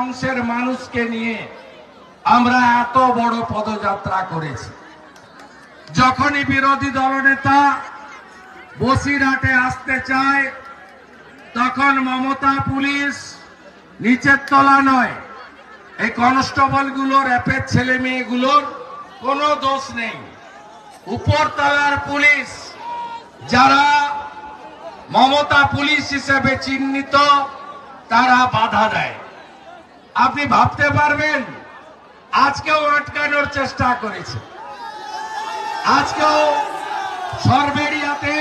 অংশের মানুষকে নিয়ে আমরা এত বড় পদযাত্রা করেছি। যখনই বিরোধী দলনেতা বসিরহাটে আসতে চায় তখন মমতা পুলিশ নিচের তলা নয়, এই কনস্টেবল গুলোর অ্যাপের ছেলে মেয়েগুলোর কোনো দোষ নেই। উপরতলার পুলিশ যারা মমতা পুলিশ হিসেবে চিহ্নিত তারা বাধা দেয়। আপনি ভাবতে পারবেন আজকেও আটকানোর চেষ্টা করেছে। আজকেও সরবেড়িয়াতে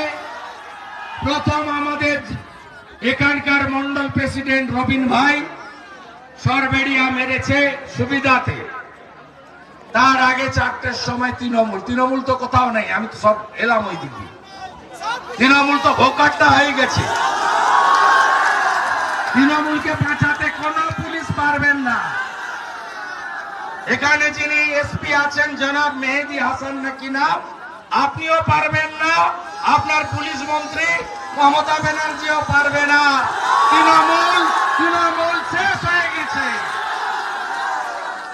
প্রথম আমাদের এখানকার মন্ডল প্রেসিডেন্ট রবিন ভাই সরবেড়িয়া মেরেছে সুবিধাতে। তার আগে 4টের সময় তৃণমূল তো কোথাও নেই, আমি তো সব এলাম ওই দিকে। তৃণমূল তো ভোকাট্টা হয়ে গেছে। তৃণমূলকে বাঁচাতে কোনো পুলিশ পারবেন না। এখানে যিনি এসপি আছেন জনাব মেহেদি হাসান নাকি নাম, আপনিও পারবেন না, আপনার পুলিশ মন্ত্রী মমতা ব্যানার্জিও পারবে না। তৃণমূল শেষ হয়ে গেছে,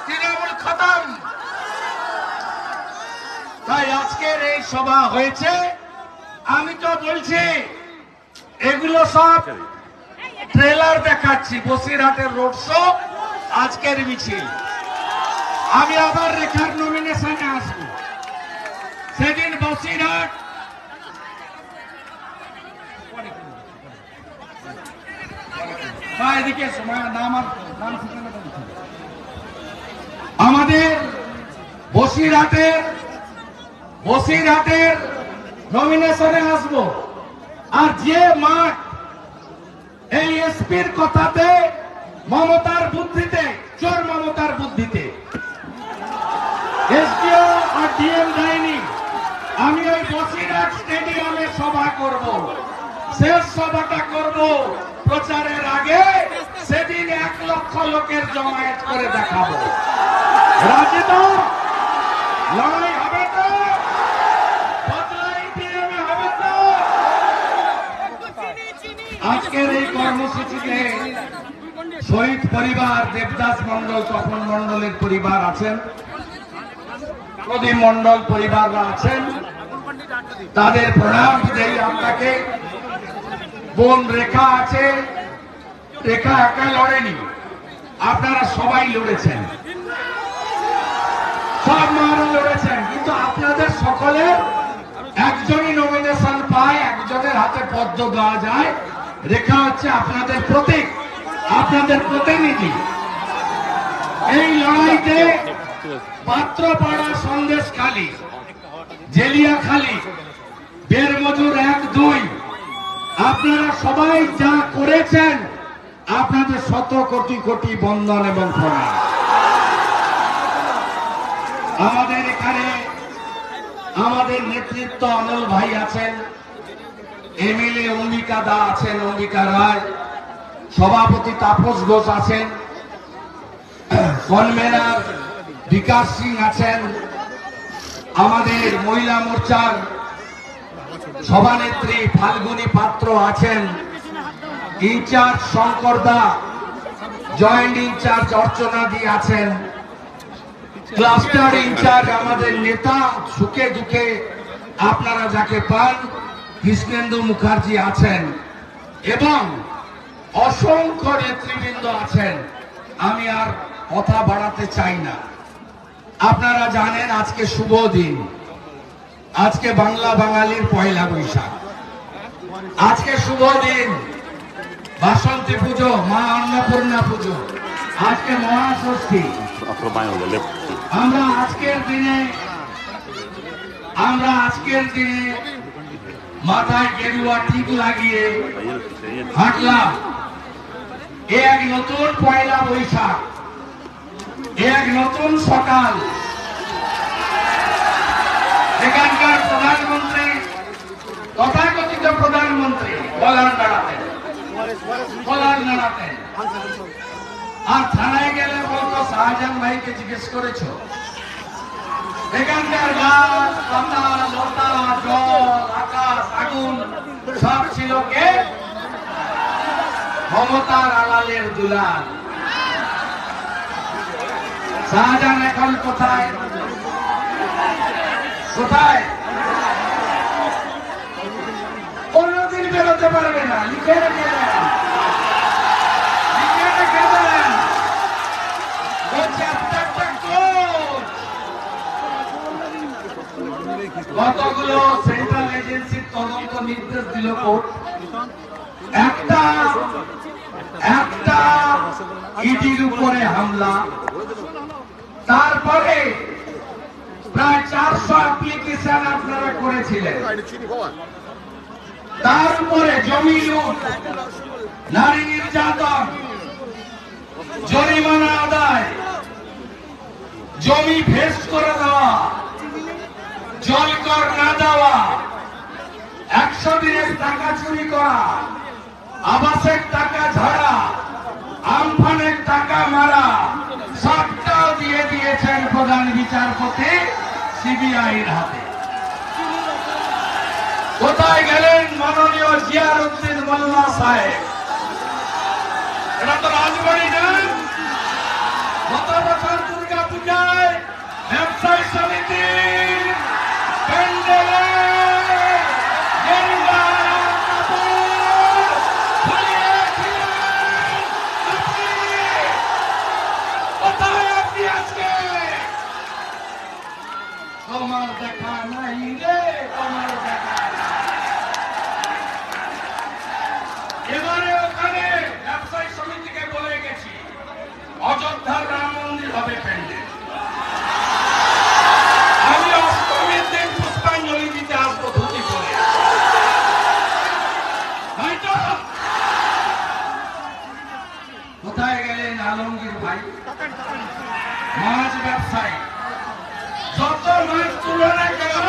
তৃণমূল খতম। তাই আজকের এই সভা হয়েছে। আমি তো বলছি এগুলো সব ট্রেলার দেখাচ্ছি। বসিরহাটের রোড শো, আজকের মিছিল। আমি আবার রেখার নমিনেশনে আসবো। সেদিন বসিরহাট এদিকে আমাদের বসিরহাটের নমিনেশনে আসবো। আর যে মাঠ এই এসপির কথাতে, মমতার বুদ্ধিতে, চোর মমতার বুদ্ধিতে এসডিও আর ডিএম দেয়নি, আমি ওই বসিরহাট স্টেডিয়ামে সভা করব। শেষ সভাটা করব প্রচারের আগে। সেদিন 1 লক্ষ লোকের জমায়েত করে দেখাবো। রাজি তো? লড়াই হবে তো? বদলাই ডিএমে হবে তো? আজকের এই কর্মসূচিতে শহীদ পরিবার, দেবদাস মন্ডল, তপন মন্ডলের পরিবার আছেন, প্রদীপ মন্ডল পরিবাররা আছেন, তাদের প্রণাম দেই আপনাকে। বোন রেখা আছে, রেখা একা লড়েনি, আপনারা সবাই লড়েছেন, সব মারা লড়েছেন, কিন্তু আপনাদের সকলের একজনই নমিনেশন পায়, একজনের হাতে পদ্ম দেওয়া যায়। রেখা হচ্ছে আপনাদের প্রতীক, আপনাদের প্রতিনিধি। এই লড়াইতে পাত্রপাড়া, সন্দেশখালী, জেলিয়াখালী, বেরমজুর 1-2 আপনারা সবাই যা করেছেন, আপনাদের 100 কোটি কোটি বন্দন এবং প্রণাম। আমাদের এখানে আমাদের নেতৃত্ব অমল ভাই আছেন, এমএলএ অম্বিকা দা আছেন, অম্বিকা রায়, সভাপতি তাপস ঘোষ আছেন, কনভেনার বিকাশ সিং আছেন, আমাদের মহিলা মোর্চার সভানেত্রী ফাল্গুনী পাত্র আছেন, ইনচার্জ শঙ্কর দা, জয়েন্ট ইনচার্জ অর্চনা দি আছেন, ক্লাস্টার ইনচার্জ আমাদের নেতা, সুখে দুঃখে আপনারা যাকে পান, কৃষ্ণেন্দু মুখার্জি আছেন, এবং অসংখ্য নেতৃবৃন্দ আছেন। আমি আর কথা বাড়াতে চাই না। আপনারা জানেন আজকে শুভ দিন, আজকে বাংলা বাঙালির পয়লা বৈশাখ, আজকে শুভ দিন বাসন্তী পুজো, মা অন্নপূর্ণা পুজো, আজকে মহাষষ্ঠী। আমরা আজকের দিনে মাথায় গেরুয়া টিপ লাগিয়ে হাঁটলাম। এক নতুন পয়লা বৈশাখ, এক নতুন সকাল। এখানকার প্রধানমন্ত্রী, তথাকথিত প্রধানমন্ত্রী কলার নাড়াতেন, আর থানায় গেলে বলতো শাহজাহান ভাইকে জিজ্ঞেস করেছ। এখানকার গাছ, পাতা, লতা, জল, আকাশ, আগুন সব ছিল কে? মমতার আড়ালের দুলাল। শাহজাহান এখন কোথায় কোথায়? কোনদিন বেরোতে পারবে না। লিখে রেখে দেন, লিখে রেখে দেন। ও চ্যাপ্টারটা কোর্ট। কতগুলো সেন্ট্রাল এজেন্সির তদন্ত নির্দেশ দিল কোর্ট। একটা ইডির উপরে হামলা, তারপরে প্রায় 400 অ্যাপ্লিকেশন আপনারা করেছিলেন, তার উপরে জমি লুট, নারী নির্যাতন, জরিমানা আদায়, জমি ভেস করে দেওয়া, জল কর না দেওয়া, 100 দিনের টাকা চুরি করা, আবাসের টাকা ঝাড়া, আমফানের টাকা মারা, সবটাও দিয়ে দিয়েছেন প্রধান বিচারপতি সিবিআইর হাতে। কোথায় গেলেন মাননীয় জিয়ারউদ্দিন মোল্লা সাহেব? এটা তো রাজবাড়ি না। গত বছর দুর্গা পূজায় ব্যবসায়ী সমিতির প্যান্ডেলে তোমার দেখা নাই রে, তোমার দেখা নাই। এবারে ওখানে ব্যবসায়ী সমিতিকে বলে গেছি অযোধ্যার রাম মন্দির হবে প্যান্ডেল। আমি অষ্টমীর দিন পুষ্পাঞ্জলি দিতে আসবো ধুতি পরে। কোথায় গেলেন আলমগীর ভাই? মাছ ব্যবসায়ী যত মাছ তুলনা কেন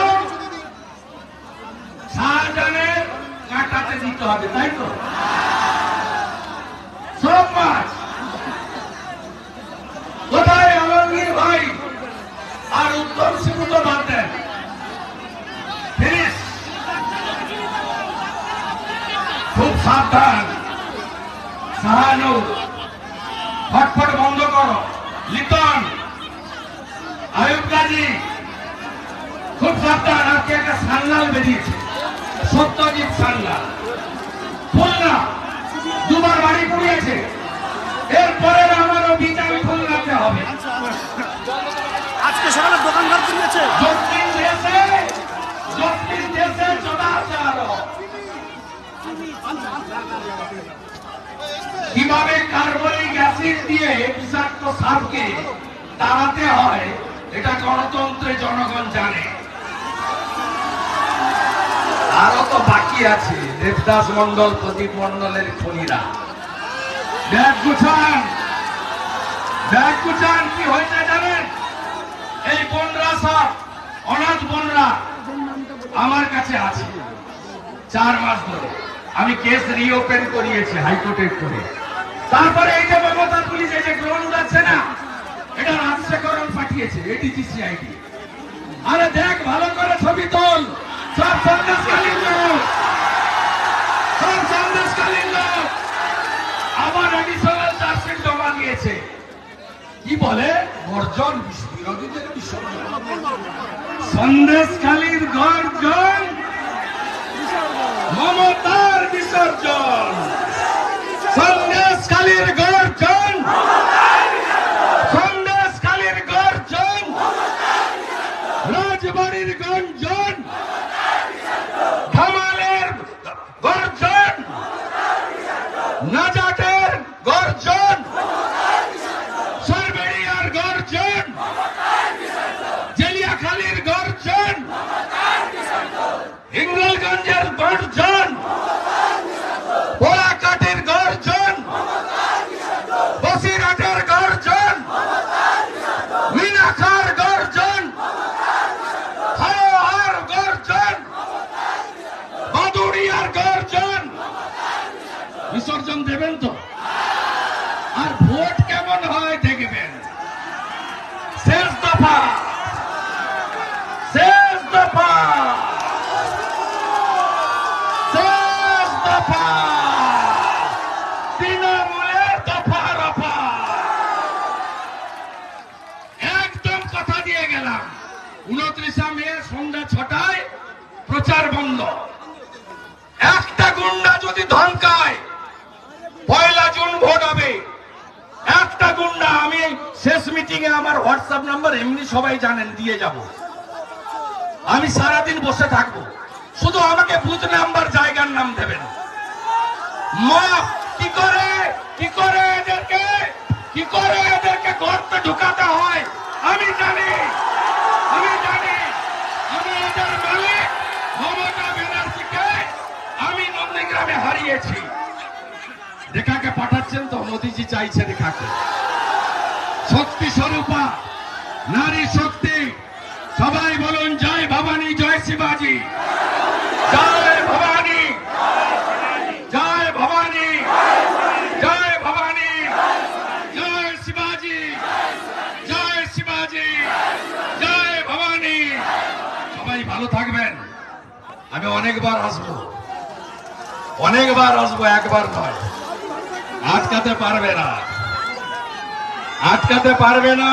শাহজাহানের কাঁটাতে দিতে হবে, তাই তো? সব মাছ কোথায় আলমগীর ভাই? আর উত্তম সিংহ তো বাদ দেন, খুব সাবধান। শাহানুর ফটফট বন্ধ করো। লিটন, আয়ুব গাজী খুব সাবধান। আজকে একটা সান্নাল বেরিয়েছে, সত্যজিৎ সান্নাল। খুলনা দুবার বাড়ি পুড়িয়েছে, এরপরে আমারও বিচার খুলনাতে হবে। আজকে সকালে দোকানদার পুড়িয়েছে। যতদিন দেশে সদাচার কিভাবে কার্বনিক অ্যাসিড দিয়ে বিষাক্ত সাপকে তাড়াতে হয় এটা গণতন্ত্রে জনগণ জানে। আরো তো বাকি আছে। দেবদাস মন্ডল, প্রদীপ মন্ডলের খুনিরা ব্যাগ গুছান। কি হয়েছে জানেন? এই বোনরা সব অনাথ বোনরা আমার কাছে আছে 4 মাস ধরে। আমি কেস রিওপেন করিয়েছি হাইকোর্টের করে। তারপরে এই যে মমতা পুলিশ এই যে গ্রহণ যাচ্ছে না, এটা রাজশেখরণ পাঠিয়েছে এডিজিসিআইডি। আরে দেখ ভালো করে ছবি তোল। সব সন্দেশকালীন লোক, সব সন্দেশকালীন লোক। আবার এডিশনাল চার্জশিট জমা দিয়েছে। কি বলে? গর্জন, বিরোধীদের বিসর্জন। সন্দেশখালীর গর্জন, মমতার বিসর্জন। সন্দেশখালীর গর্জন, সন্দেশখালীর গর্জন, রাজবাড়ির গঞ্জন, ধামালের গর্জন, নাজাটের গর্জন, সরবেড়িয়ার গর্জন, জেলিয়াখালীর গর্জন, হিঙ্গলগঞ্জের গর্জন, পোড়াকাটির গর্জন, বসিরহাটের গর্জন, মিনাখার গর্জন, হাওড়ার গর্জন, বাদুড়িয়ার গর্জন। বিসর্জন দেবেন তো? আর ভোট কেমন হয় দেখবেন। শেষ দফা, শেষ দফা, শেষ দফা। তৃণমূলের দফা রফা। 29 মে সন্ধ্যা 6টায় প্রচার বন্ধ। একটা গুন্ডা যদি ধমকায় 1 জুন ভোট হবে, একটা গুন্ডা, আমি শেষ মিটিং এ আমার হোয়াটসঅ্যাপ নাম্বার এমনি সবাই জানেন দিয়ে যাব। আমি সারাদিন বসে থাকবো, শুধু আমাকে বুথ নাম্বার জায়গার নাম দেবেন। মাপ কি করে এদেরকে গর্তে ঢুকাতে হয় আমি জানি। আমি এদের মালিক মমতা ব্যানার্জিকে আমি নন্দীগ্রামে হারিয়েছি। রেখাকে পাঠাচ্ছেন তো, মোদীজি চাইছে রেখাকে। শক্তি স্বরূপা, নারী শক্তি, সবাই বলুন জয় ভবানী, জয় শিবাজি, জয় ভবানী, জয় ভবানী, জয় ভবানী, জয় শিবাজি, জয় শিবাজি, জয় ভবানী। সবাই ভালো থাকবেন। আমি অনেকবার আসবো, একবার নয়। আটকাতে পারবে না।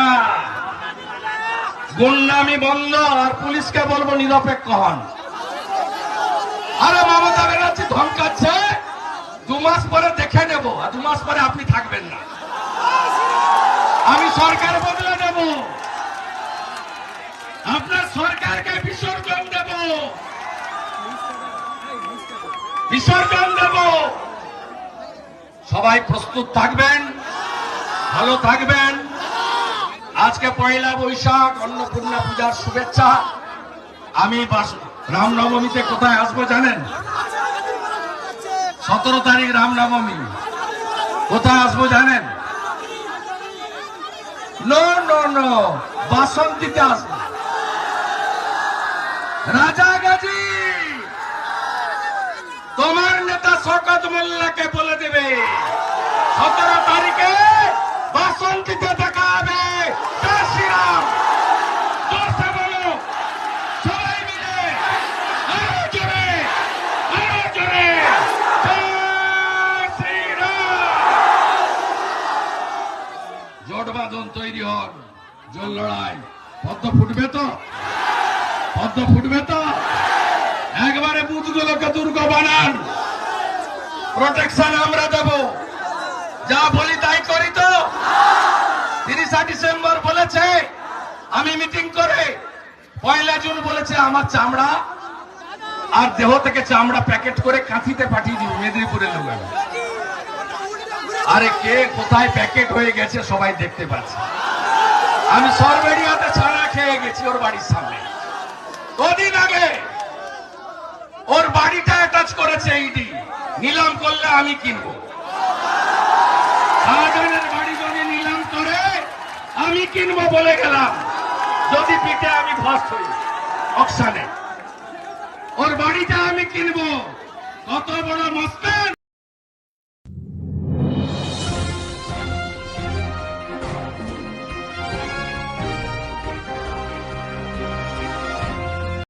গুন্ডামি বন্ধ, আর পুলিশকে বলবো নিরপেক্ষ হন। আরে মমতা ব্যানার্জি ধমকাচ্ছে, 2 মাস পরে দেখে নেব, আর 2 মাস পরে আপনি থাকবেন না। আমি সরকার বদলে দেব, আপনার সরকারকে বিসর্জন দেব। সবাই প্রস্তুত থাকবেন, ভালো থাকবেন। আজকে 1 বৈশাখ, অন্নপূর্ণা পূজার শুভেচ্ছা। আমি রামনবমীতে কোথায় আসবো জানেন? 17 তারিখ রামনবমী। কোথায় আসবো জানেন? নো, বাসন্তীতে আসবো। রাজাগাজী তোমার নেতা শওকত মোল্লাকে বলে দেবে 17 তারিখে বাসন্তীতে দেখা হবে। জয় শ্রীরাম, জোরসে বলো সবাই মিলে, আরো জোরে, জয় শ্রীরাম। জোট বাঁধন তৈরি হন, জল লড়াই। পদ্ম ফুটবে তো একবারে বুথগুলোকে দুর্গ বানান। প্রোটেকশন আমরা দেব, যা বলি তাই করি তো। 30 ডিসেম্বর বলেছে আমি মিটিং করে, 1 জুন বলেছে আমার চামড়া আর দেহ থেকে চামড়া প্যাকেট করে কাঁথিতে পাঠিয়ে দিব মেদিনীপুরের লোক। আরে কে কোথায় প্যাকেট হয়ে গেছে সবাই দেখতে পাচ্ছে। আমি সরবেরিয়াতে ছাড়া খেয়ে গেছি ওর বাড়ির সামনে। কদিন আগে ওর বাড়িটা অ্যাটাচ করেছে ইডি, নিলাম করলে আমি কিনবো। শাহজাহানের বাড়ি যদি নিলাম করে আমি কিনবো বলে গেলাম, যদি পিঠে আমি ফার্স্ট হই অকশানে। ওর বাড়িটা আমি কিনবো। কত বড় মস্ত